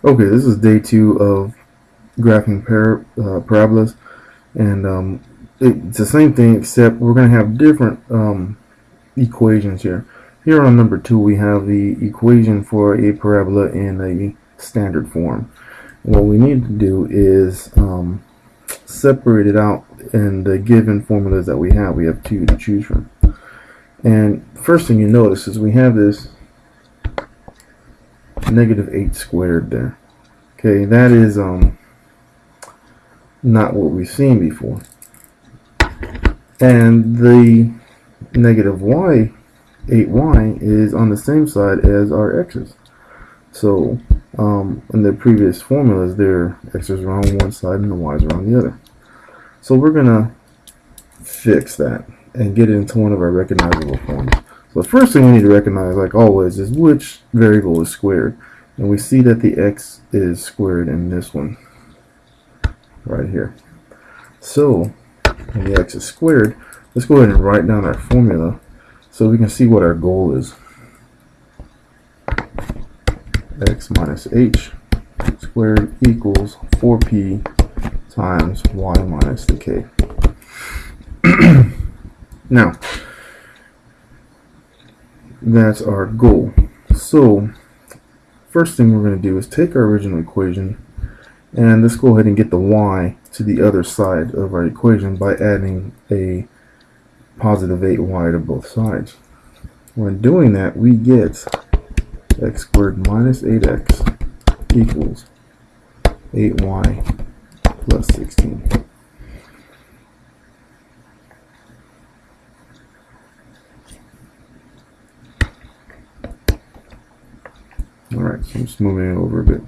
Okay, this is day 2 of graphing parabolas, and it's the same thing except we're going to have different equations here. Here on number 2 we have the equation for a parabola in a standard form. What we need to do is separate it out in the given formulas that we have. We have 2 to choose from. And first thing you notice is we have this -8 squared there. Okay, that is not what we've seen before. And the negative y, 8y, is on the same side as our x's. So in the previous formulas, their x's are on one side and the y's are on the other. So we're going to fix that and get it into one of our recognizable forms. So the first thing we need to recognize, like always, is which variable is squared. And we see that the x is squared in this one right here. So when the x is squared, let's go ahead and write down our formula so we can see what our goal is. X minus h squared equals 4p times y minus the k. Now, that's our goal. So first thing we're going to do is take our original equation and let's go ahead and get the y to the other side of our equation by adding a positive 8y to both sides. When doing that, we get x squared minus 8x equals 8y plus 16. Alright, so I'm just moving it over a bit.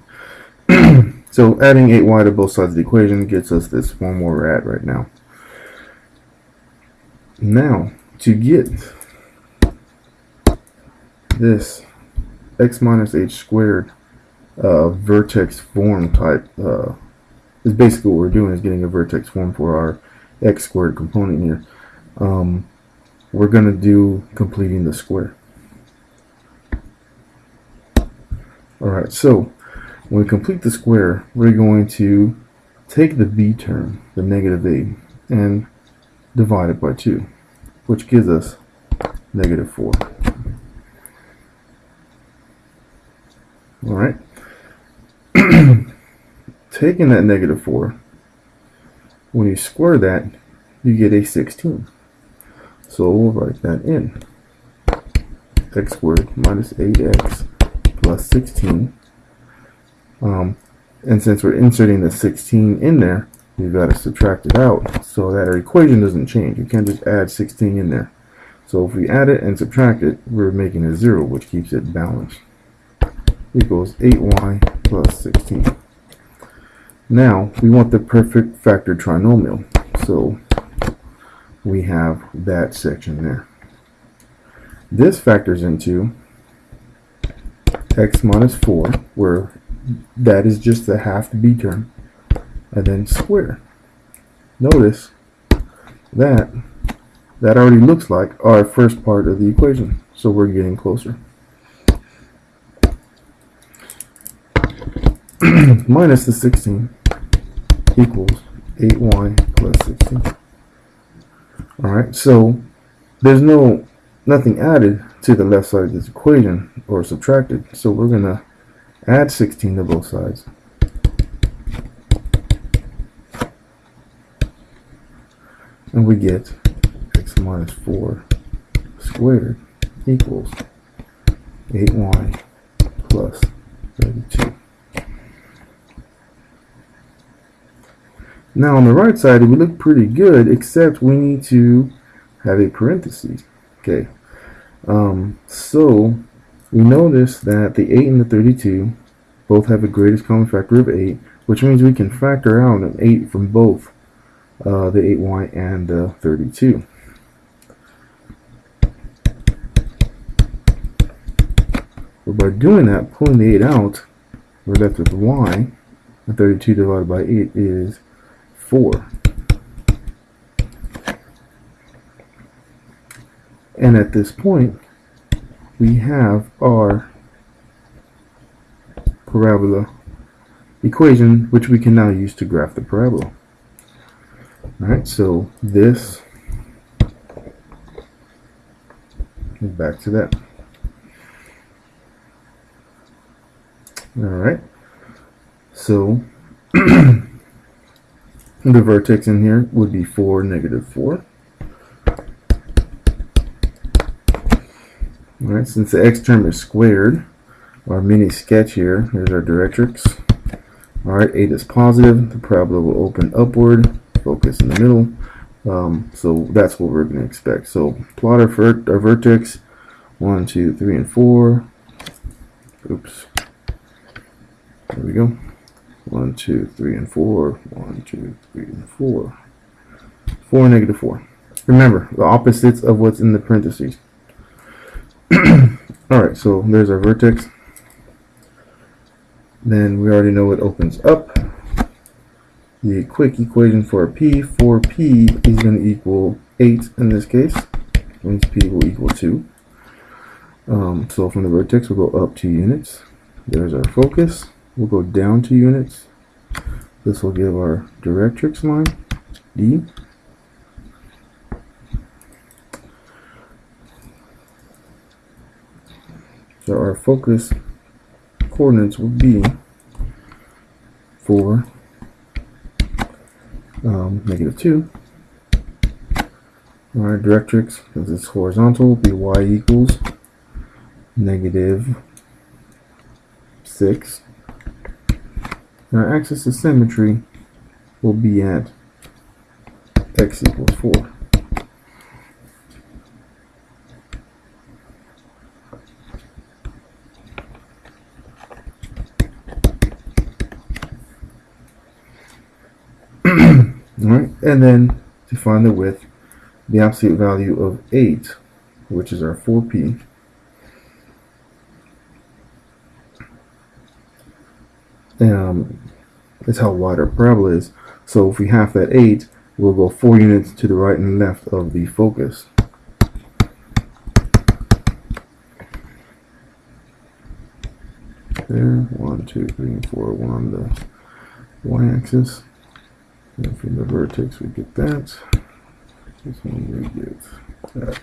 So adding 8y to both sides of the equation gets us this one where we're at right now. Now, to get this x minus h squared vertex form type, is basically what we're doing, is getting a vertex form for our x squared component here. We're going to do completing the square. Alright, so when we complete the square, we're going to take the b term, the -8, and divide it by 2, which gives us -4. Alright, taking that -4, when you square that, you get a 16. So we'll write that in. X squared minus 8x plus 16. And since we're inserting the 16 in there, we've got to subtract it out so that our equation doesn't change. You can't just add 16 in there. So if we add it and subtract it, we're making a 0, which keeps it balanced. Equals 8y plus 16. Now we want the perfect factored trinomial, so we have that section there. This factors into x minus 4, where that is just the half the b term, and then square. Notice that already looks like our first part of the equation, so we're getting closer. Minus the 16 equals 8y plus 16. Alright, so there's nothing added to the left side of this equation or subtracted, so we're going to add 16 to both sides. And we get x minus 4 squared equals 8y plus 32. Now on the right side, it would look pretty good, except we need to have a parenthesis. Okay, so we notice that the 8 and the 32 both have a greatest common factor of 8, which means we can factor out an 8 from both the 8y and the 32. But by doing that, pulling the 8 out, we're left with y, and 32 divided by 8 is 4. And at this point, we have our parabola equation, which we can now use to graph the parabola. Alright, so this, back to that. Alright, so the vertex in here would be 4, -4. Alright, since the x term is squared, our mini sketch here, here's our directrix. Alright, 8 is positive, the parabola will open upward, focus in the middle. So that's what we're going to expect. So plot our vertex, 1, 2, 3, and 4. Oops. There we go. 1, 2, 3, and 4. 1, 2, 3, and 4. 4, -4. Remember, the opposites of what's in the parentheses. Alright, so there's our vertex. Then we already know it opens up. The quick equation for P, 4P is going to equal 8 in this case. Means P will equal 2. So from the vertex we'll go up 2 units. There's our focus. We'll go down 2 units. This will give our directrix line, D. So our focus coordinates will be 4, -2. Our directrix, since it's horizontal, will be y equals -6. Our axis of symmetry will be at x equals 4. Alright, and then to find the width, the absolute value of 8, which is our 4p, is how wide our parabola is. So if we half that 8, we'll go 4 units to the right and left of the focus. There, 1, 2, 3, and 4, 1 on the y-axis. And from the vertex we get that. This one we get that.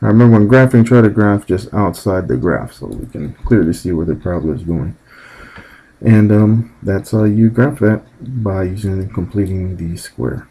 I remember when graphing, try to graph just outside the graph so we can clearly see where the parabola is going. And that's how you graph that, by using and completing the square.